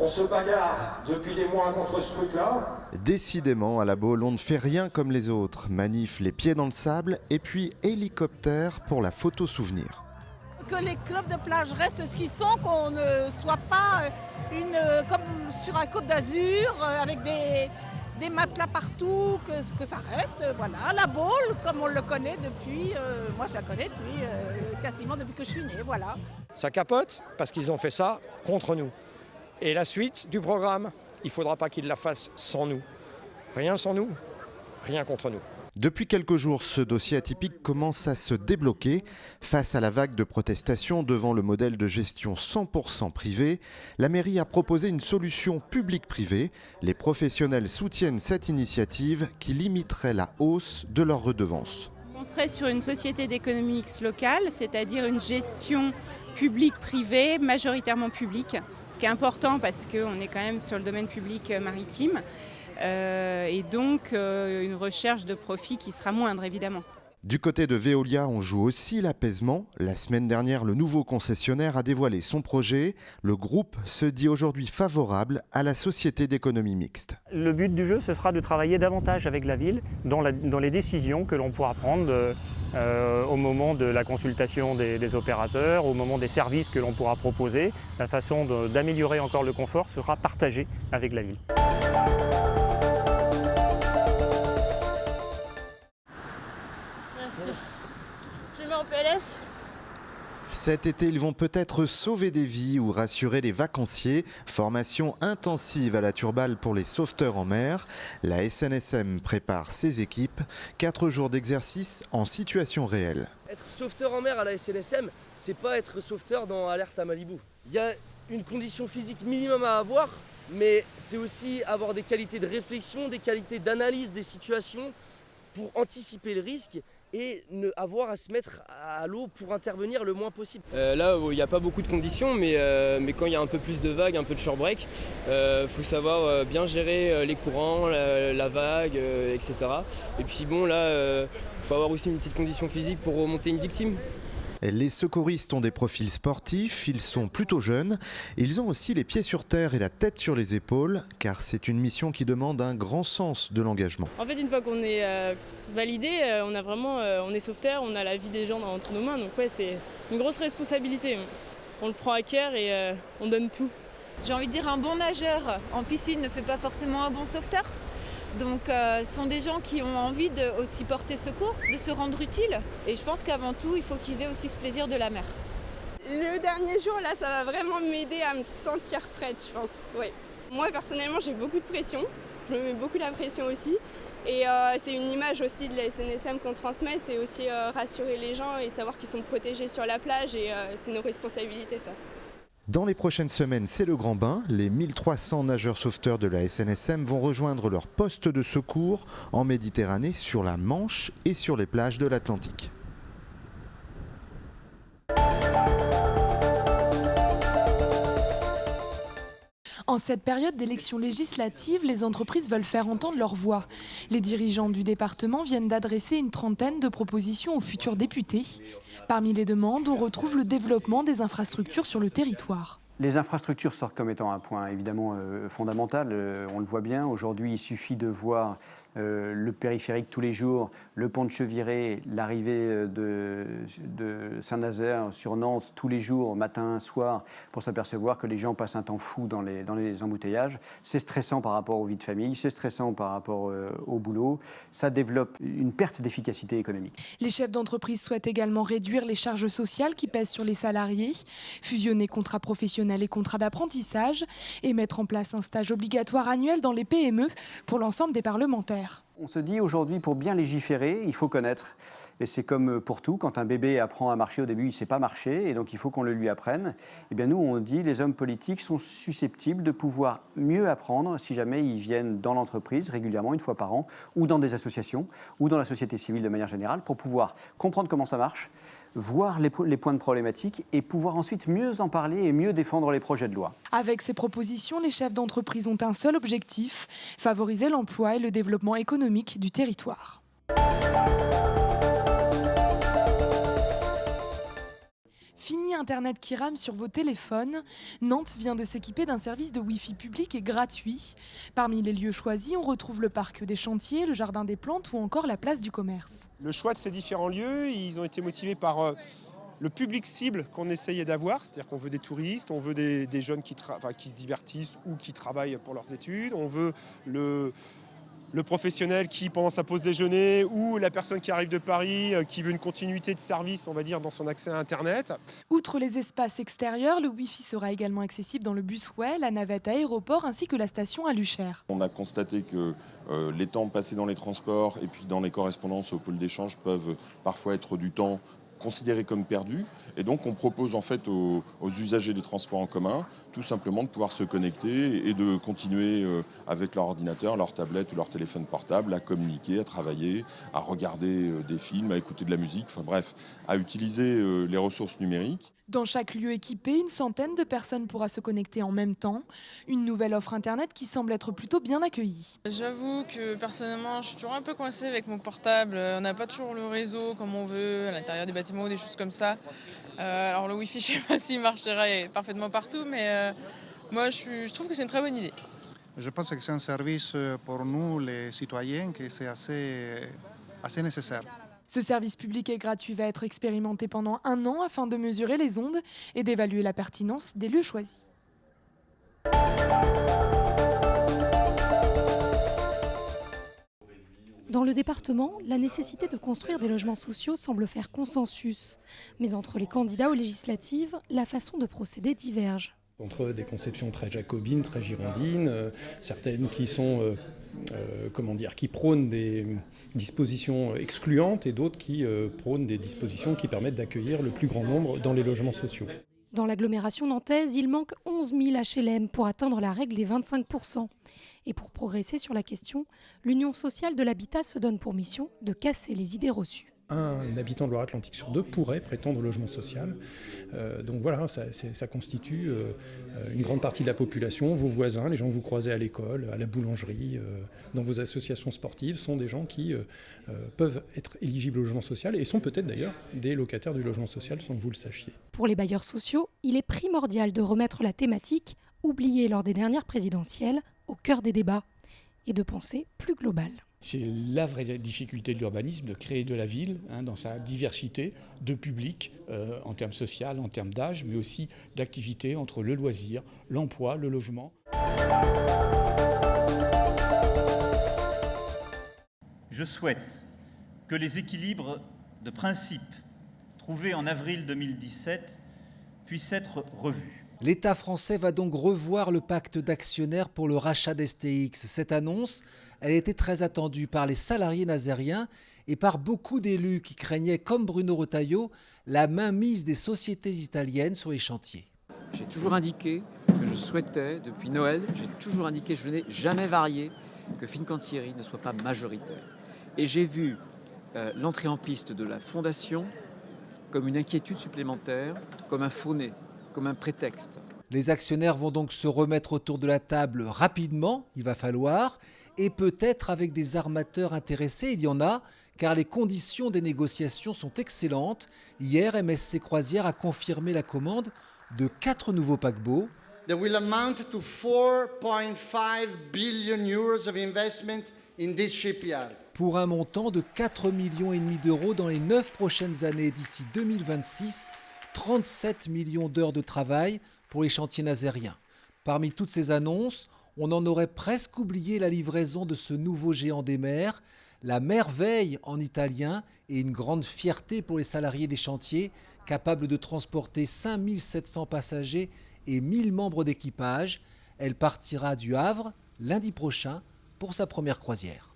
On se bagarre depuis des mois contre ce truc-là. Décidément, à la Baule, on ne fait rien comme les autres. Manif les pieds dans le sable et puis hélicoptère pour la photo souvenir. Que les clubs de plage restent ce qu'ils sont, qu'on ne soit pas comme sur un Côte d'Azur avec des matelas partout, que ça reste, voilà, la Baule comme on le connaît depuis, moi je la connais depuis quasiment depuis que je suis née, voilà. Ça capote parce qu'ils ont fait ça contre nous. Et la suite du programme, il ne faudra pas qu'ils la fassent sans nous. Rien sans nous, rien contre nous. Depuis quelques jours, ce dossier atypique commence à se débloquer. Face à la vague de protestations devant le modèle de gestion 100% privé, la mairie a proposé une solution publique-privée. Les professionnels soutiennent cette initiative qui limiterait la hausse de leurs redevances. On serait sur une société d'économie mixte locale, c'est-à-dire une gestion publique-privée, majoritairement publique, ce qui est important parce qu'on est quand même sur le domaine public maritime. Et donc une recherche de profit qui sera moindre évidemment. Du côté de Veolia, on joue aussi l'apaisement. La semaine dernière, le nouveau concessionnaire a dévoilé son projet. Le groupe se dit aujourd'hui favorable à la société d'économie mixte. Le but du jeu, ce sera de travailler davantage avec la ville dans les décisions que l'on pourra prendre au moment de la consultation des opérateurs, au moment des services que l'on pourra proposer. La façon d'améliorer encore le confort sera partagée avec la ville. Je mets en PLS. Cet été, ils vont peut-être sauver des vies ou rassurer les vacanciers. Formation intensive à la Turballe pour les sauveteurs en mer. La SNSM prépare ses équipes. 4 jours d'exercice en situation réelle. Être sauveteur en mer à la SNSM, c'est pas être sauveteur dans Alerte à Malibu. Il y a une condition physique minimum à avoir, mais c'est aussi avoir des qualités de réflexion, des qualités d'analyse des situations pour anticiper le risque et ne avoir à se mettre à l'eau pour intervenir le moins possible. Là, il n'y a pas beaucoup de conditions, mais quand il y a un peu plus de vagues, un peu de shore break, faut savoir bien gérer les courants, la vague, etc. Et puis bon, là, faut avoir aussi une petite condition physique pour remonter une victime. Les secouristes ont des profils sportifs, ils sont plutôt jeunes. Ils ont aussi les pieds sur terre et la tête sur les épaules, car c'est une mission qui demande un grand sens de l'engagement. En fait, une fois qu'on est validé, on est sauveteur, on a la vie des gens entre nos mains. Donc ouais, c'est une grosse responsabilité. On le prend à cœur et on donne tout. J'ai envie de dire, un bon nageur en piscine ne fait pas forcément un bon sauveteur. Donc ce sont des gens qui ont envie de aussi porter secours, de se rendre utile. Et je pense qu'avant tout, il faut qu'ils aient aussi ce plaisir de la mer. Le dernier jour, là, ça va vraiment m'aider à me sentir prête, je pense. Oui. Moi, personnellement, j'ai beaucoup de pression. Je me mets beaucoup la pression aussi. Et c'est une image aussi de la SNSM qu'on transmet. C'est aussi rassurer les gens et savoir qu'ils sont protégés sur la plage. Et c'est nos responsabilités, ça. Dans les prochaines semaines, c'est le grand bain. Les 1300 nageurs sauveteurs de la SNSM vont rejoindre leur poste de secours en Méditerranée, sur la Manche et sur les plages de l'Atlantique. En cette période d'élections législatives, les entreprises veulent faire entendre leur voix. Les dirigeants du département viennent d'adresser une trentaine de propositions aux futurs députés. Parmi les demandes, on retrouve le développement des infrastructures sur le territoire. Les infrastructures sortent comme étant un point évidemment fondamental. On le voit bien, aujourd'hui il suffit de voir le périphérique tous les jours, le pont de Cheviré, l'arrivée de Saint-Nazaire sur Nantes tous les jours, matin, soir, pour s'apercevoir que les gens passent un temps fou dans les embouteillages. C'est stressant par rapport aux vies de famille, c'est stressant par rapport au boulot. Ça développe une perte d'efficacité économique. Les chefs d'entreprise souhaitent également réduire les charges sociales qui pèsent sur les salariés, fusionner contrats professionnels et contrats d'apprentissage et mettre en place un stage obligatoire annuel dans les PME pour l'ensemble des parlementaires. On se dit aujourd'hui, pour bien légiférer, il faut connaître. Et c'est comme pour tout, quand un bébé apprend à marcher au début, il ne sait pas marcher, et donc il faut qu'on le lui apprenne. Eh bien nous, on dit, les hommes politiques sont susceptibles de pouvoir mieux apprendre si jamais ils viennent dans l'entreprise régulièrement, une fois par an, ou dans des associations, ou dans la société civile de manière générale, pour pouvoir comprendre comment ça marche, voir les points de problématique et pouvoir ensuite mieux en parler et mieux défendre les projets de loi. Avec ces propositions, les chefs d'entreprise ont un seul objectif, favoriser l'emploi et le développement économique du territoire. Fini Internet qui rame sur vos téléphones. Nantes vient de s'équiper d'un service de Wi-Fi public et gratuit. Parmi les lieux choisis, on retrouve le parc des Chantiers, le jardin des Plantes ou encore la place du commerce. Le choix de ces différents lieux, ils ont été motivés par le public cible qu'on essayait d'avoir, c'est-à-dire qu'on veut des touristes, on veut des jeunes qui se divertissent ou qui travaillent pour leurs études, on veut le professionnel qui, pendant sa pause déjeuner, ou la personne qui arrive de Paris, qui veut une continuité de service, on va dire, dans son accès à Internet. Outre les espaces extérieurs, le Wi-Fi sera également accessible dans le Busway, la navette aéroport ainsi que la station à Luchère. On a constaté que les temps passés dans les transports et puis dans les correspondances au pôle d'échange peuvent parfois être du temps considéré comme perdu. Et donc on propose en fait aux usagers des transports en commun tout simplement de pouvoir se connecter et de continuer avec leur ordinateur, leur tablette ou leur téléphone portable à communiquer, à travailler, à regarder des films, à écouter de la musique, enfin bref, à utiliser les ressources numériques. Dans chaque lieu équipé, une centaine de personnes pourra se connecter en même temps. Une nouvelle offre Internet qui semble être plutôt bien accueillie. J'avoue que personnellement, je suis toujours un peu coincée avec mon portable. On n'a pas toujours le réseau comme on veut, à l'intérieur des bâtiments ou des choses comme ça. Alors le Wi-Fi, je ne sais pas s'il marcherait parfaitement partout, mais moi je trouve que c'est une très bonne idée. Je pense que c'est un service pour nous, les citoyens, que c'est assez nécessaire. Ce service public et gratuit va être expérimenté pendant 1 an afin de mesurer les ondes et d'évaluer la pertinence des lieux choisis. Dans le département, la nécessité de construire des logements sociaux semble faire consensus. Mais entre les candidats aux législatives, la façon de procéder diverge. Entre des conceptions très jacobines, très girondines, certaines qui sont, qui prônent des dispositions excluantes et d'autres qui prônent des dispositions qui permettent d'accueillir le plus grand nombre dans les logements sociaux. Dans l'agglomération nantaise, il manque 11 000 HLM pour atteindre la règle des 25%. Et pour progresser sur la question, l'Union sociale de l'habitat se donne pour mission de casser les idées reçues. Un habitant de Loire-Atlantique sur 2 pourrait prétendre au logement social. Donc voilà, ça constitue une grande partie de la population. Vos voisins, les gens que vous croisez à l'école, à la boulangerie, dans vos associations sportives, sont des gens qui peuvent être éligibles au logement social et sont peut-être d'ailleurs des locataires du logement social sans que vous le sachiez. Pour les bailleurs sociaux, il est primordial de remettre la thématique, oubliée lors des dernières présidentielles, au cœur des débats et de penser plus global. C'est la vraie difficulté de l'urbanisme, de créer de la ville dans sa diversité de publics, en termes sociaux, en termes d'âge, mais aussi d'activités entre le loisir, l'emploi, le logement. Je souhaite que les équilibres de principe trouvés en avril 2017 puissent être revus. L'État français va donc revoir le pacte d'actionnaires pour le rachat d'STX. Cette annonce, elle était très attendue par les salariés nazériens et par beaucoup d'élus qui craignaient, comme Bruno Retailleau, la mainmise des sociétés italiennes sur les chantiers. J'ai toujours indiqué que je souhaitais, depuis Noël, j'ai toujours indiqué, je n'ai jamais varié, que Fincantieri ne soit pas majoritaire. Et j'ai vu l'entrée en piste de la Fondation comme une inquiétude supplémentaire, comme un faux-nez, comme un prétexte. Les actionnaires vont donc se remettre autour de la table rapidement, il va falloir, et peut-être avec des armateurs intéressés, il y en a, car les conditions des négociations sont excellentes. Hier, MSC Croisière a confirmé la commande de 4 nouveaux paquebots. That will amount to 4.5 billion euros of investment in this shipyard. Pour un montant de 4,5 millions d'euros dans les 9 prochaines années d'ici 2026, 37 millions d'heures de travail pour les chantiers nazériens. Parmi toutes ces annonces, on en aurait presque oublié la livraison de ce nouveau géant des mers, la merveille en italien et une grande fierté pour les salariés des chantiers, capables de transporter 5700 passagers et 1000 membres d'équipage. Elle partira du Havre lundi prochain pour sa première croisière.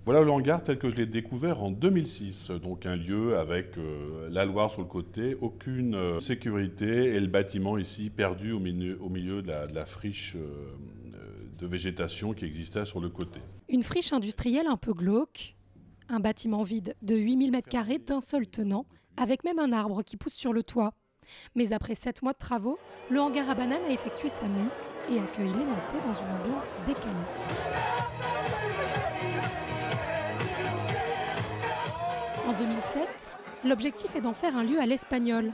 Voilà le hangar tel que je l'ai découvert en 2006, donc un lieu avec la Loire sur le côté, aucune sécurité et le bâtiment ici perdu au milieu de la friche de végétation qui existait sur le côté. Une friche industrielle un peu glauque, un bâtiment vide de 8000 m² d'un seul tenant, avec même un arbre qui pousse sur le toit. Mais après 7 mois de travaux, le hangar à bananes a effectué sa mue et accueille les Nantais dans une ambiance décalée. 2007, l'objectif est d'en faire un lieu à l'espagnol.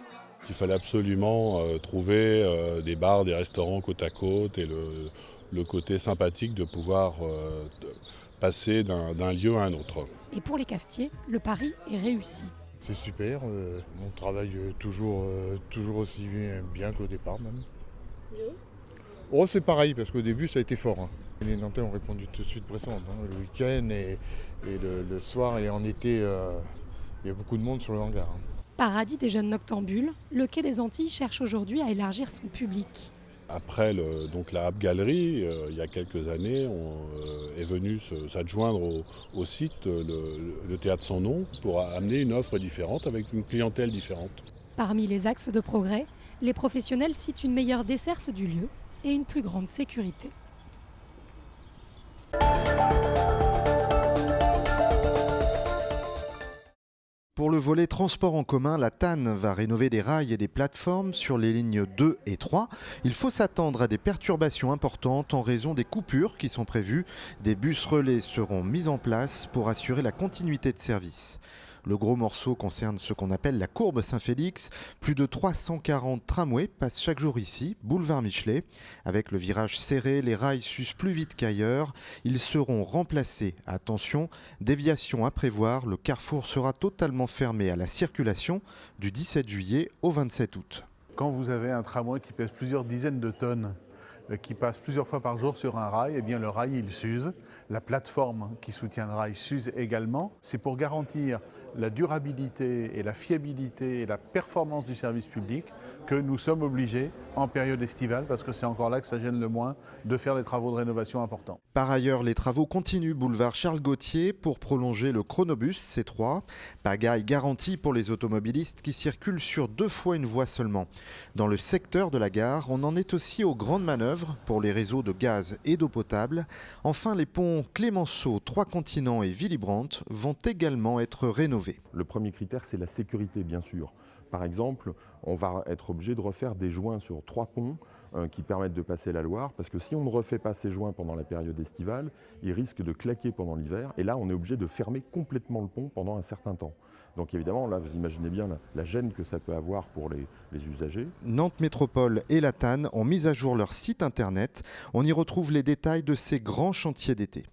Il fallait absolument trouver des bars, des restaurants côte à côte et le côté sympathique de pouvoir passer d'un lieu à un autre. Et pour les cafetiers, le pari est réussi. C'est super, on travaille toujours aussi bien qu'au départ même. Oh, c'est pareil, parce qu'au début ça a été fort. Les Nantais ont répondu tout de suite présent. Le week-end et le soir et en été, il y a beaucoup de monde sur le hangar. Paradis des jeunes noctambules, le Quai des Antilles cherche aujourd'hui à élargir son public. Après la App Galerie, il y a quelques années, est venu s'adjoindre au site le Théâtre Sans Nom pour amener une offre différente avec une clientèle différente. Parmi les axes de progrès, les professionnels citent une meilleure desserte du lieu et une plus grande sécurité. Pour le volet transport en commun, la TAN va rénover des rails et des plateformes sur les lignes 2 et 3. Il faut s'attendre à des perturbations importantes en raison des coupures qui sont prévues. Des bus relais seront mis en place pour assurer la continuité de service. Le gros morceau concerne ce qu'on appelle la courbe Saint-Félix. Plus de 340 tramways passent chaque jour ici, boulevard Michelet. Avec le virage serré, les rails s'usent plus vite qu'ailleurs. Ils seront remplacés. Attention, déviation à prévoir, le carrefour sera totalement fermé à la circulation du 17 juillet au 27 août. Quand vous avez un tramway qui pèse plusieurs dizaines de tonnes, qui passe plusieurs fois par jour sur un rail, eh bien le rail il s'use. La plateforme qui soutient le rail s'use également. C'est pour garantir la durabilité et la fiabilité et la performance du service public que nous sommes obligés en période estivale, parce que c'est encore là que ça gêne le moins, de faire des travaux de rénovation importants. Par ailleurs, les travaux continuent boulevard Charles Gauthier pour prolonger le chronobus C3. Pagaille garantie pour les automobilistes qui circulent sur 2 fois une voie seulement. Dans le secteur de la gare, on en est aussi aux grandes manœuvres pour les réseaux de gaz et d'eau potable. Enfin, les ponts Clémenceau, Trois-Continents et Willy-Brandt vont également être rénovés. Le premier critère, c'est la sécurité, bien sûr. Par exemple, on va être obligé de refaire des joints sur 3 ponts qui permettent de passer la Loire, parce que si on ne refait pas ces joints pendant la période estivale, ils risquent de claquer pendant l'hiver, et là on est obligé de fermer complètement le pont pendant un certain temps. Donc évidemment, là vous imaginez bien la gêne que ça peut avoir pour les usagers. Nantes Métropole et la TAN ont mis à jour leur site internet. On y retrouve les détails de ces grands chantiers d'été.